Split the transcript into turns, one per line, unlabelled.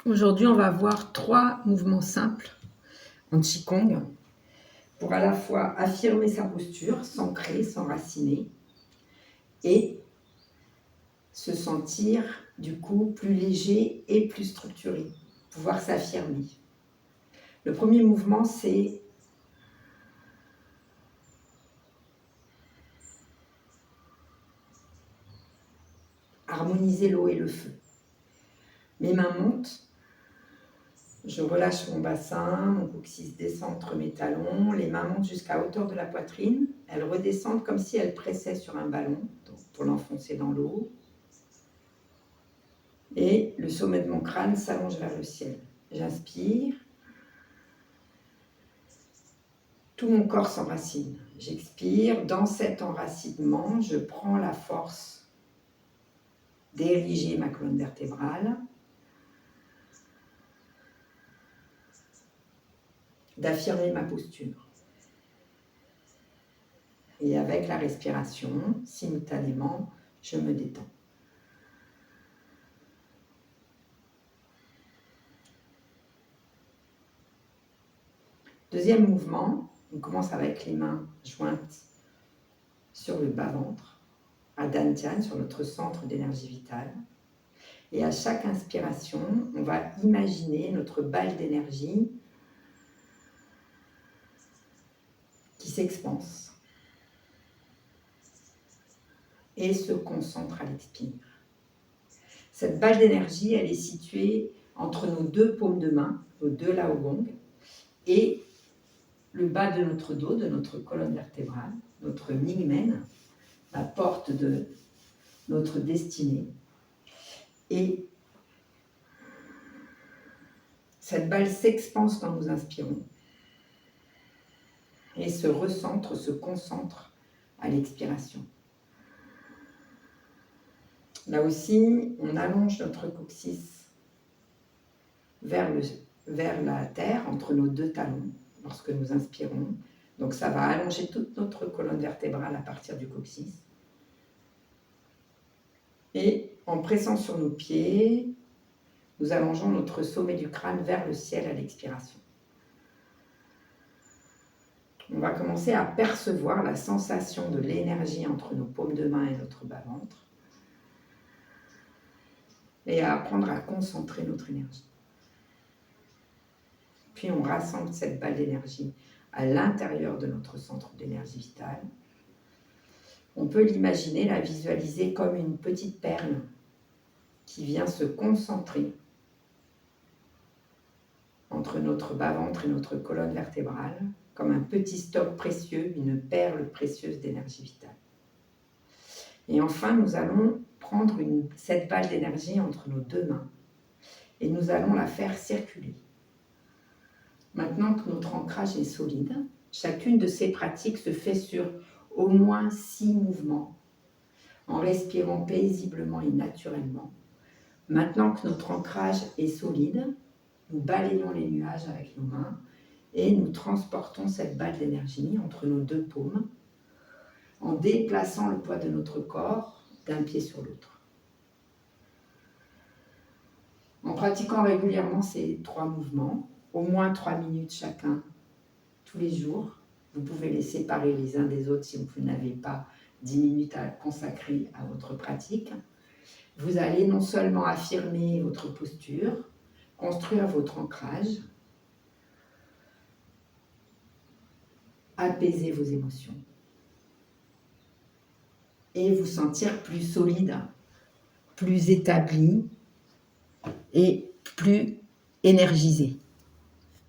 Aujourd'hui, on va voir 3 mouvements simples en Qigong pour à la fois affirmer sa posture, s'ancrer, s'enraciner et se sentir du coup plus léger et plus structuré, pouvoir s'affirmer. Le premier mouvement, c'est harmoniser l'eau et le feu. Mes mains montent. Je relâche mon bassin, mon coccyx descend entre mes talons, les mains montent jusqu'à hauteur de la poitrine, elles redescendent comme si elles pressaient sur un ballon pour l'enfoncer dans l'eau. Et le sommet de mon crâne s'allonge vers le ciel. J'inspire, tout mon corps s'enracine. J'expire, dans cet enracinement, je prends la force d'ériger ma colonne vertébrale, d'affirmer ma posture. Et avec la respiration, simultanément, je me détends. Deuxième mouvement, on commence avec les mains jointes sur le bas-ventre, à Dantian, sur notre centre d'énergie vitale. Et à chaque inspiration, on va imaginer notre balle d'énergie qui s'expanse et se concentre à l'expire. Cette balle d'énergie, elle est située entre nos deux paumes de main, nos deux Laogong, et le bas de notre dos, de notre colonne vertébrale, notre Nyingmen, la porte de notre destinée. Et cette balle s'expanse quand nous inspirons et se recentre, se concentre à l'expiration. Là aussi, on allonge notre coccyx vers la terre, entre nos deux talons, lorsque nous inspirons. Donc ça va allonger toute notre colonne vertébrale à partir du coccyx. Et en pressant sur nos pieds, nous allongeons notre sommet du crâne vers le ciel à l'expiration. On va commencer à percevoir la sensation de l'énergie entre nos paumes de main et notre bas-ventre et à apprendre à concentrer notre énergie. Puis on rassemble cette balle d'énergie à l'intérieur de notre centre d'énergie vitale. On peut l'imaginer, la visualiser comme une petite perle qui vient se concentrer entre notre bas-ventre et notre colonne vertébrale, comme un petit stock précieux, une perle précieuse d'énergie vitale. Et enfin, nous allons prendre cette balle d'énergie entre nos deux mains et nous allons la faire circuler. Maintenant que notre ancrage est solide, chacune de ces pratiques se fait sur au moins 6 mouvements, en respirant paisiblement et naturellement. Maintenant que notre ancrage est solide, nous balayons les nuages avec nos mains et nous transportons cette balle d'énergie entre nos deux paumes en déplaçant le poids de notre corps d'un pied sur l'autre. En pratiquant régulièrement ces 3 mouvements, au moins 3 minutes chacun, tous les jours, vous pouvez les séparer les uns des autres si vous n'avez pas 10 minutes à consacrer à votre pratique. Vous allez non seulement affirmer votre posture, construire votre ancrage, apaiser vos émotions et vous sentir plus solide, plus établi et plus énergisé.